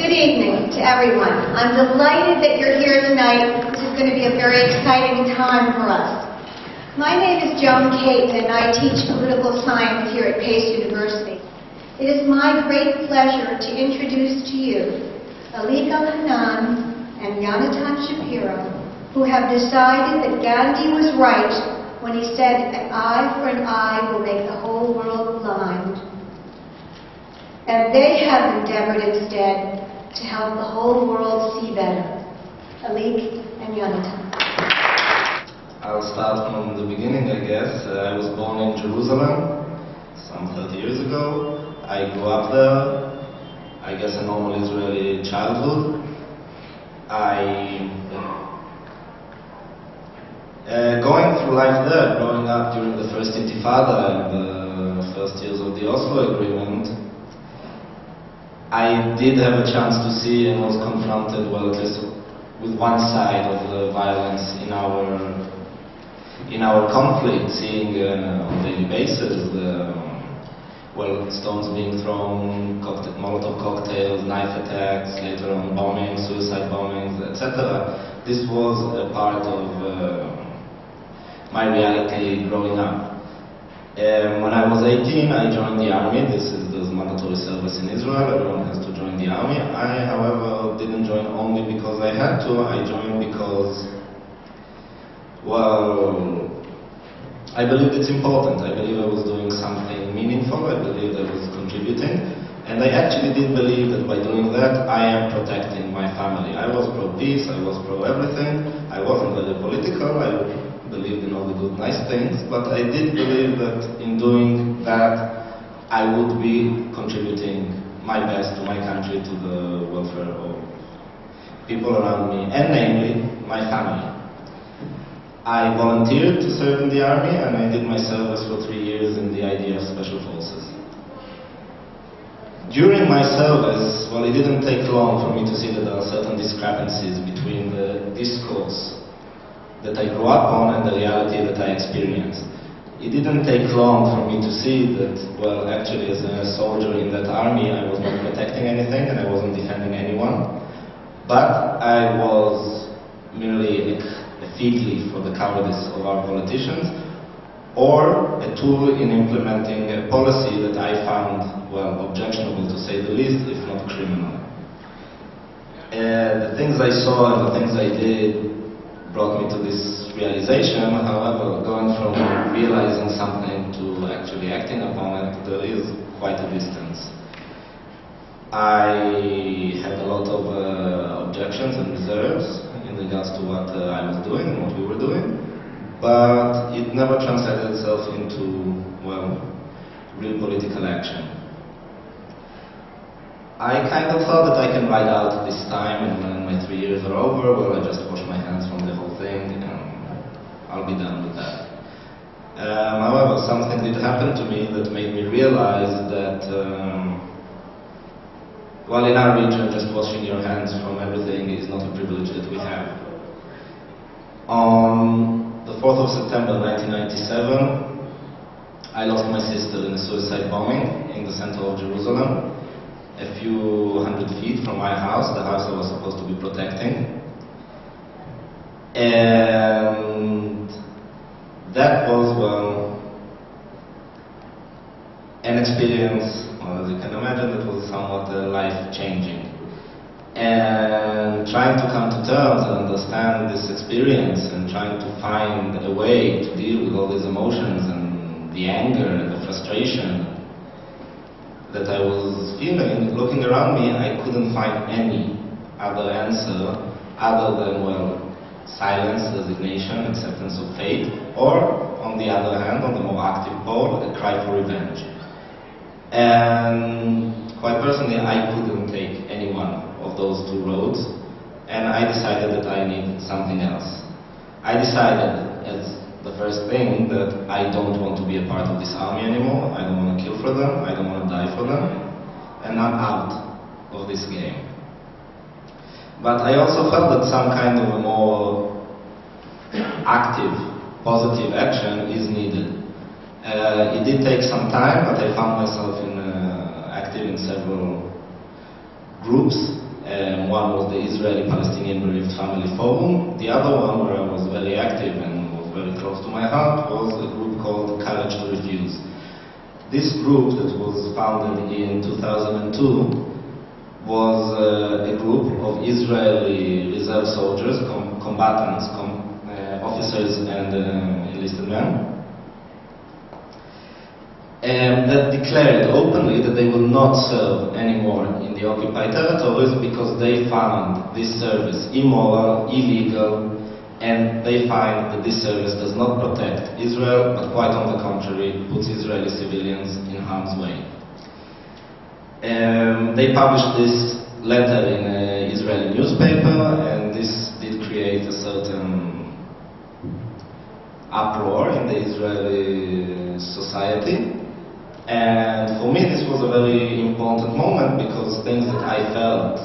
Good evening to everyone. I'm delighted that you're here tonight. This is going to be a very exciting time for us. My name is Joan Caton, and I teach political science here at Pace University. It is my great pleasure to introduce to you Alika Hanan and Yonatan Shapiro, who have decided that Gandhi was right when he said, "An eye for an eye will make the whole world blind." And they have endeavored instead to help the whole world see better. Alik and Yonatan. I'll start from the beginning, I guess. I was born in Jerusalem some 30 years ago. I grew up there. I guess a normal Israeli childhood. Going through life there, growing up during the first Intifada and the first years of the Oslo Agreement, I did have a chance to see and was confronted, well, at least with one side of the violence in our conflict, seeing on a daily basis the stones being thrown, Molotov cocktails, knife attacks, later on bombings, suicide bombings, etc. This was a part of my reality growing up. When I was 18, I joined the army. There's mandatory service in Israel. Everyone has to join the army. I, however, didn't join only because I had to. I joined because, well, I believed it's important. I believe I was doing something meaningful. I believed I was contributing. And I actually did believe that by doing that, I am protecting my family. I was pro-peace. I was pro-everything. I wasn't very political. I believed in all the good, nice things. But I did believe that in doing that, I would be contributing my best to my country, to the welfare of people around me, and namely, my family. I volunteered to serve in the army, and I did my service for 3 years in the IDF Special Forces. During my service, well, it didn't take long for me to see that there are certain discrepancies between the discourse that I grew up on and the reality that I experienced. It didn't take long for me to see that, well, actually as a soldier in that army, I was not protecting anything and I wasn't defending anyone. But I was merely a fig leaf for the cowardice of our politicians, or a tool in implementing a policy that I found, well, objectionable to say the least, if not criminal. The things I saw and the things I did brought me to this realization. However, going from realizing something to actually acting upon it, there is quite a distance. I had a lot of objections and reserves in regards to what I was doing and what we were doing, but it never translated itself into, well, real political action. I kind of thought that I can ride out this time, and when my 3 years are over, well, I just wash my hands from the whole thing, and I'll be done with that. However, something did happen to me that made me realize that, well, in our region, just washing your hands from everything is not a privilege that we have. On the 4th of September 1997, I lost my sister in a suicide bombing in the center of Jerusalem, a few hundred feet from my house, the house I was supposed to be protecting. And that was, well, an experience, well, as you can imagine, that was somewhat life-changing. And trying to come to terms and understand this experience and trying to find a way to deal with all these emotions and the anger and the frustration that I was feeling, looking around me, I couldn't find any other answer other than, well, silence, resignation, acceptance of fate, or, on the other hand, on the more active pole, a cry for revenge. And quite personally, I couldn't take any one of those two roads, and I decided that I need something else. I decided, as the first thing, that I don't want to be a part of this army anymore. I don't want to kill for them, I don't want to die for them, and I'm out of this game. But I also felt that some kind of a more active, positive action is needed. It did take some time, but I found myself active in several groups One was the Israeli-Palestinian Bereaved Family Forum. The other one, where I was very active and was very close to my heart, was a group called Courage to Refuse. This group, that was founded in 2002, was a group of Israeli reserve soldiers, combatants, officers and enlisted men, that declared openly that they will not serve anymore in the occupied territories because they found this service immoral, illegal, and they find that this service does not protect Israel, but quite on the contrary, puts Israeli civilians in harm's way. They published this letter in an Israeli newspaper, and this did create a certain uproar in the Israeli society. And for me this was a very important moment, because things that I felt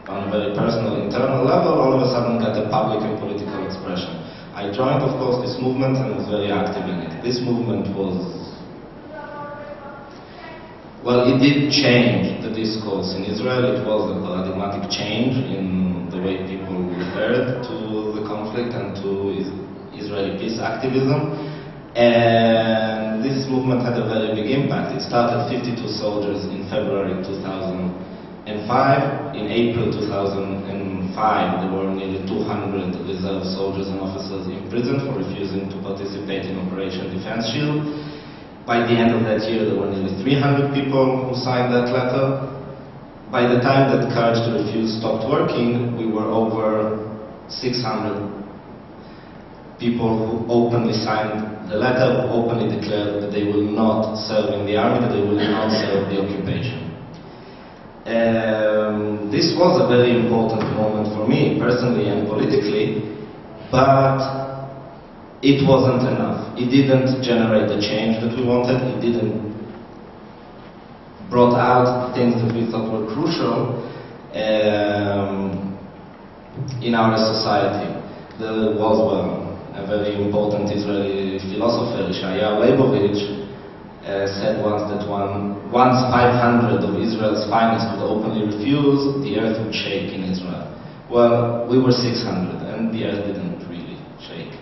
on a very personal, internal level, all of a sudden got a public and political expression. I joined, of course, this movement and was very active in it. This movement was, well, it did change the discourse in Israel. It was a paradigmatic change in the way people referred to the conflict and to Israeli peace activism. And this movement had a very big impact. It started 52 soldiers in February 2005. In April 2005, there were nearly 200 reserve soldiers and officers imprisoned for refusing to participate in Operation Defense Shield. By the end of that year, there were nearly 300 people who signed that letter. By the time that Courage to Refuse stopped working, we were over 600 people who openly signed the letter, who openly declared that they will not serve in the army, that they will not serve the occupation. This was a very important moment for me, personally and politically, but it wasn't enough. It didn't generate the change that we wanted. It didn't brought out the things that we thought were crucial in our society. There was a very important Israeli philosopher, Yeshayahu Leibovich, said once that once 500 of Israel's finest would openly refuse, the earth would shake in Israel. Well, we were 600 and the earth didn't really shake.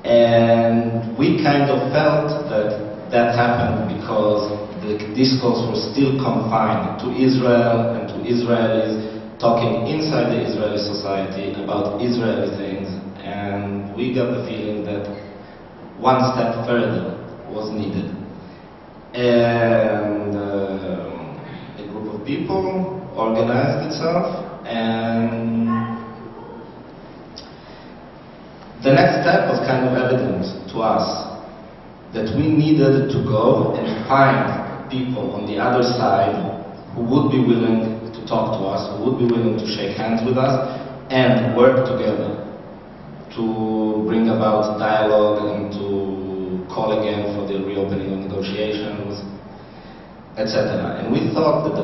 And we kind of felt that that happened because the discourse was still confined to Israel and to Israelis talking inside the Israeli society about Israeli things, and we got the feeling that one step further was needed. And a group of people organized itself, and the next step was kind of evident to us, that we needed to go and find people on the other side who would be willing to talk to us, who would be willing to shake hands with us and work together to bring about dialogue and to call again for the reopening of negotiations, etc. And we thought that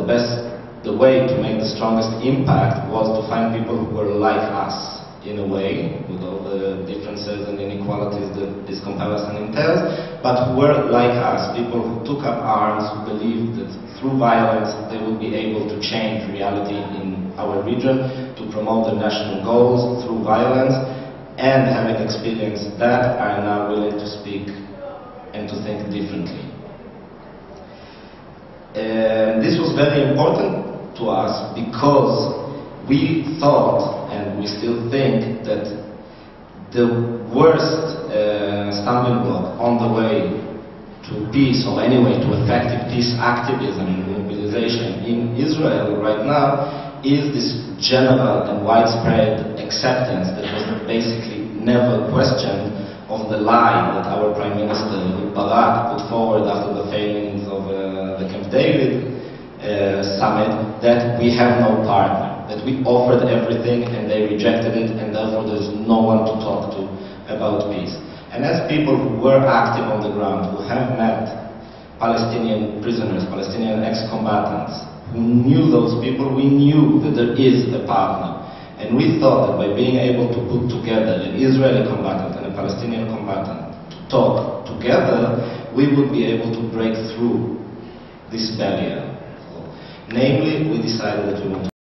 the way to make the strongest impact was to find people who were like us, in a way, with all the differences and inequalities that this comparison entails, but who were like us, people who took up arms, who believed that through violence they would be able to change reality in our region, to promote their national goals through violence, and having experienced that, are now willing to speak and to think differently. This was very important to us because we thought, and we still think, that the worst stumbling block on the way to peace, or anyway to effective peace activism and mobilization in Israel right now, is this general and widespread acceptance that was basically never questioned of the lie that our Prime Minister Barak put forward after the failings of the Camp David summit, that we have no partner, that we offered everything and they rejected it, and therefore there's no one to talk to about peace. And as people who were active on the ground, who have met Palestinian prisoners, Palestinian ex-combatants, who knew those people, we knew that there is a partner. And we thought that by being able to put together an Israeli combatant and a Palestinian combatant to talk together, we would be able to break through this barrier. So, namely, we decided that we want to